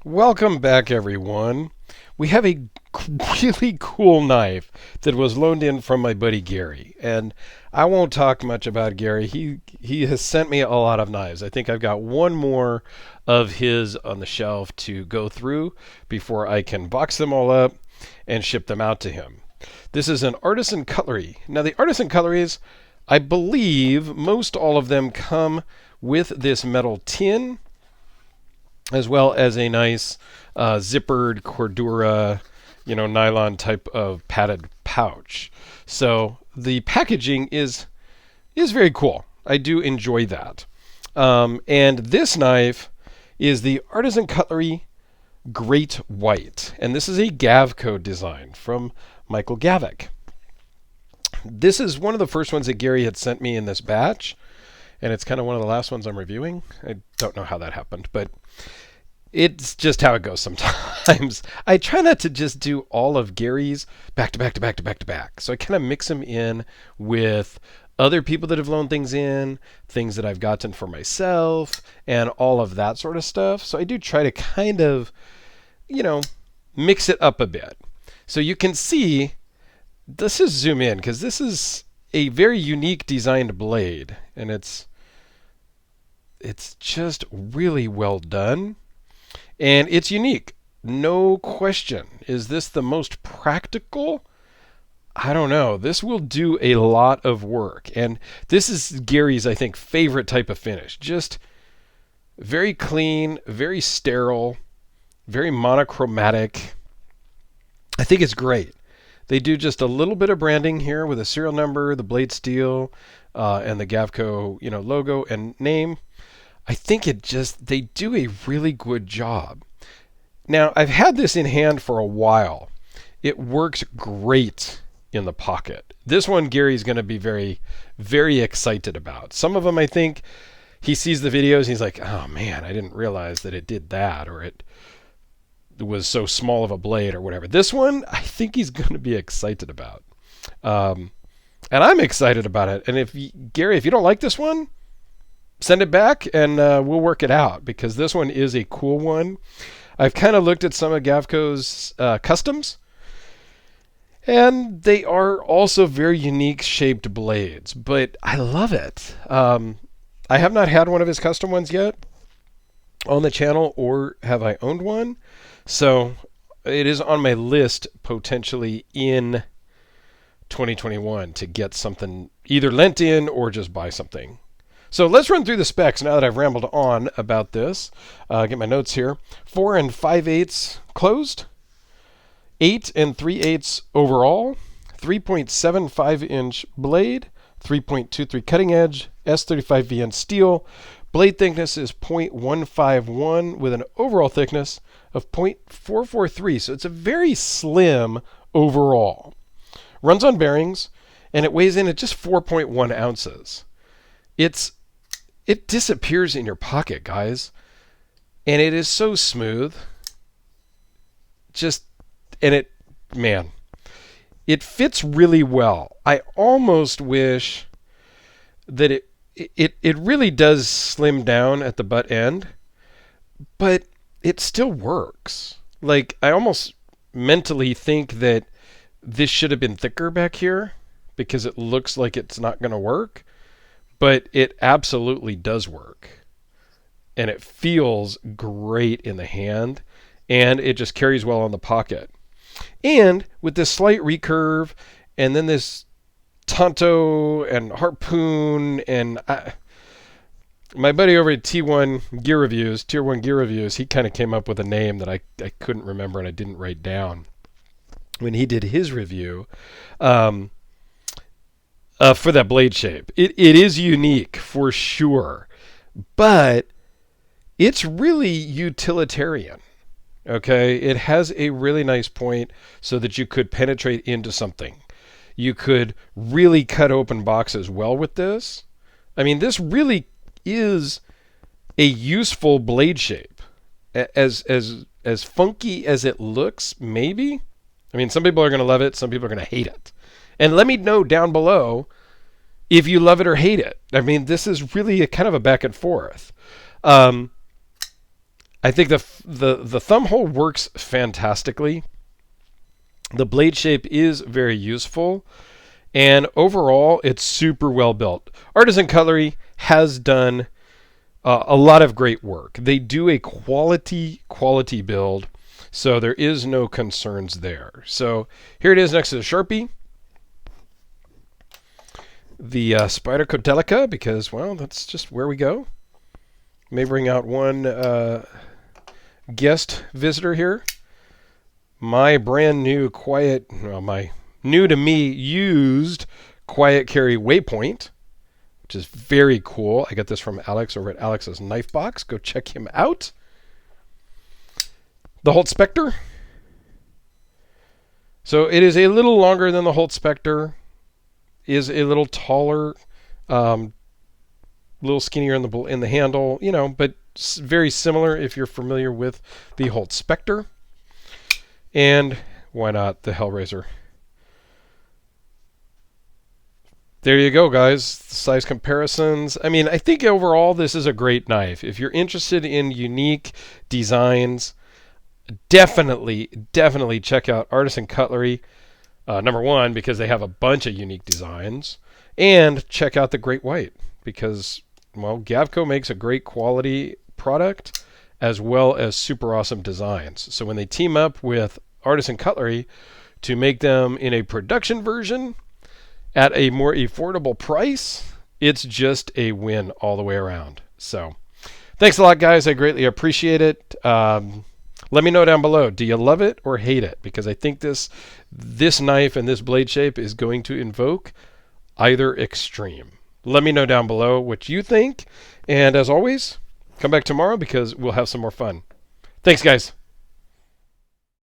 Welcome back, everyone. We have a really cool knife that was loaned in from my buddy Garey, and I won't talk much about Garey. He has sent me a lot of knives. I think I've got one more of his on the shelf to go through before I can box them all up and ship them out to him. This is an Artisan Cutlery. Now, the Artisan Cutleries, I believe most all of them come with this metal tin as well as a nice zippered Cordura, nylon type of padded pouch. So the packaging is very cool. I do enjoy that. And this knife is the Artisan Cutlery Great White, and this is a Gavko design from Michael Gavko. This is one of the first ones that Garey had sent me in this batch, and it's kind of one of the last ones I'm reviewing. I don't know how that happened, but it's just how it goes sometimes. I try not to just do all of Garey's back to back to back to back to back. So I kind of mix them in with other people that have loaned things in, things that I've gotten for myself, and all of that sort of stuff. So I do try to kind of, mix it up a bit. So you can see, let's just zoom in because this is a very unique designed blade, and it's just really well done. And it's unique. No question. Is this the most practical? I don't know. This will do a lot of work. And this is Garey's, I think, favorite type of finish. Just very clean, very sterile, very monochromatic. I think it's great. They do just a little bit of branding here with a serial number, the blade steel, and the Gavko, logo and name. I think they do a really good job. Now, I've had this in hand for a while. It works great in the pocket. This one Garey's going to be very, very excited about. Some of them, I think, he sees the videos, he's like, oh man, I didn't realize that it did that, or it was so small of a blade, or whatever. This one, I think he's going to be excited about. And I'm excited about it. And Garey, if you don't like this one, send it back and we'll work it out, because this one is a cool one. I've kind of looked at some of Gavko's customs, and they are also very unique shaped blades, but I love it. I have not had one of his custom ones yet on the channel, or have I owned one, so it is on my list potentially in 2021 to get something either lent in or just buy something. So let's run through the specs now that I've rambled on about this. Get my notes here. 4 5/8 closed, 8 3/8 overall, 3.75-inch blade, 3.23 cutting edge, S35VN steel. Blade thickness is 0.151 with an overall thickness of 0.443. So it's a very slim overall. Runs on bearings, and it weighs in at just 4.1 ounces. It disappears in your pocket, guys. And it is so smooth. It fits really well. I almost wish that it really does slim down at the butt end, but it still works. Like, I almost mentally think that this should have been thicker back here because it looks like it's not going to work. But it absolutely does work, and it feels great in the hand, and it just carries well on the pocket. And with this slight recurve, and then this Tonto and Harpoon, and my buddy over at Tier 1 Gear Reviews, he kind of came up with a name that I couldn't remember and I didn't write down when he did his review. For that blade shape. It is unique for sure, but it's really utilitarian. Okay, it has a really nice point so that you could penetrate into something. You could really cut open boxes well with this. I mean, this really is a useful blade shape. As funky as it looks, maybe. I mean, some people are going to love it, some people are going to hate it. And let me know down below if you love it or hate it. I mean, this is really a kind of a back and forth. I think the thumb hole works fantastically. The blade shape is very useful, and overall, it's super well built. Artisan Cutlery has done a lot of great work. They do a quality build, so there is no concerns there. So here it is next to the Sharpie. The Spider Codelica, because, well, that's just where we go. May bring out one guest visitor here. My brand new my new to me used Quiet Carry Waypoint, which is very cool. I got this from Alex over at Alex's Knife Box. Go check him out. The Holt Spectre. So it is a little longer than the Holt Spectre. Is a little taller, a little skinnier in the handle, but very similar if you're familiar with the Holt Spectre. And why not the Hellraiser? There you go, guys. Size comparisons. I mean, I think overall this is a great knife. If you're interested in unique designs, definitely check out Artisan Cutlery. Number one, because they have a bunch of unique designs. And check out the Great White, because, well, Gavko makes a great quality product as well as super awesome designs. So when they team up with Artisan Cutlery to make them in a production version at a more affordable price, it's just a win all the way around. So thanks a lot, guys. I greatly appreciate it. Let me know down below, do you love it or hate it? Because I think this knife and this blade shape is going to invoke either extreme. Let me know down below what you think. And as always, come back tomorrow because we'll have some more fun. Thanks, guys.